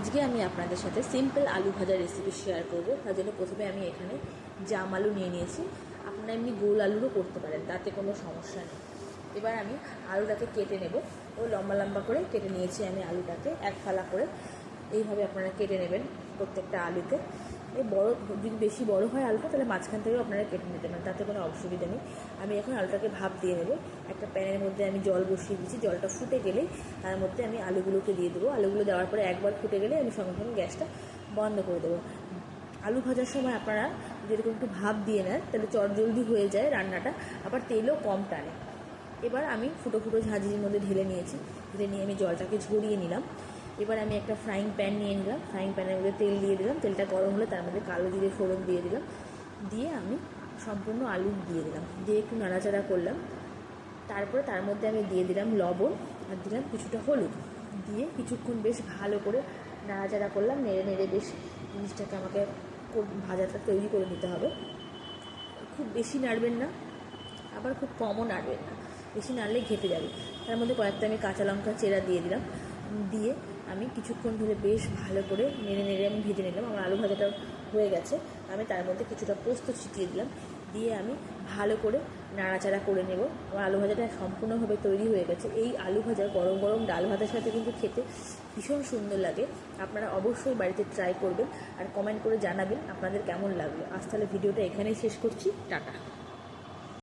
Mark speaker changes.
Speaker 1: আজকে আমি আপনাদের সাথে সিম্পল আলু ভাজার রেসিপি শেয়ার করব। তার জন্য প্রথমে আমি এখানে জাম আলু নিয়ে নিয়েছি। আপনারা এমনি গোল আলুরও করতে পারেন, তাতে কোনো সমস্যা নেই। এবার আমি আলুটাকে কেটে নেব। ও লম্বা লম্বা করে কেটে নিয়েছি আমি আলুটাকে, এক ফালা করে। এইভাবে আপনারা কেটে নেবেন প্রত্যেকটা আলুতে। এই বড়, যদি বেশি বড় হয় আলুটা, তাহলে মাঝখান থেকেও আপনারা কেটে নিতে পারেন, তাতে কোনো অসুবিধা নেই। আমি এখন আলুটাকে ভাপ দিয়ে নেব। একটা প্যানের মধ্যে আমি জল বসিয়ে দিয়েছি। জলটা ফুটে গেলেই তার মধ্যে আমি আলুগুলোকে দিয়ে দেবো। আলুগুলো দেওয়ার পরে একবার ফুটে গেলে আমি সঙ্গে সঙ্গে গ্যাসটা বন্ধ করে দেবো। আলু ভাজার সময় আপনারা যেরকম একটু ভাপ দিয়ে নেন, তাহলে চটজলদি হয়ে যায় রান্নাটা, আবার তেলও কম টানে। এবার আমি ফুটো ফুটো ঝাঁঝরির মধ্যে ঢেলে নিয়েছি। ঢেলে নিয়ে আমি জলটাকে ঝরিয়ে নিলাম। এবার আমি একটা ফ্রাইং প্যান নিয়ে নিলাম। ফ্রাইং প্যানের মধ্যে তেল দিয়ে দিলাম। তেলটা গরম হলে তার মধ্যে কালো জিরে ফোড়ন দিয়ে দিলাম। দিয়ে আমি সম্পূর্ণ আলু দিয়ে দিলাম, দিয়ে একটু নাড়াচাড়া করলাম। তারপরে তার মধ্যে আমি দিয়ে দিলাম লবণ আর দিলাম কিছুটা হলুদ। দিয়ে কিছুক্ষণ বেশ ভালো করে নাড়াচাড়া করলাম। নেড়ে নেড়ে বেশ জিনিসটাকে আমাকে ভাজাটা তৈরি করে নিতে হবে। খুব বেশি নাড়বেন না, আবার খুব কমও নাড়বেন না, বেশি নাড়লে ঘেটে যাবে। তার মধ্যে কয়েকটা আমি কাঁচা লঙ্কা চেরা দিয়ে দিলাম। দিয়ে আমি কিছুক্ষণ ধরে বেশ ভালো করে নেড়ে নেড়ে আমি ভেজে নিলাম। আমার আলু ভাজাটা হয়ে গেছে। আমি তার মধ্যে কিছুটা পোস্ত ছিটিয়ে দিলাম। দিয়ে আমি ভালো করে নাড়াচাড়া করে নেব। আমার আলু ভাজাটা সম্পূর্ণভাবে তৈরি হয়ে গেছে। এই আলু ভাজা গরম গরম ডাল ভাতের সাথে কিন্তু খেতে ভীষণ সুন্দর লাগে। আপনারা অবশ্যই বাড়িতে ট্রাই করবেন আর কমেন্ট করে জানাবেন আপনাদের কেমন লাগলো। আজ তাহলে ভিডিওটা এখানেই শেষ করছি। টাটা।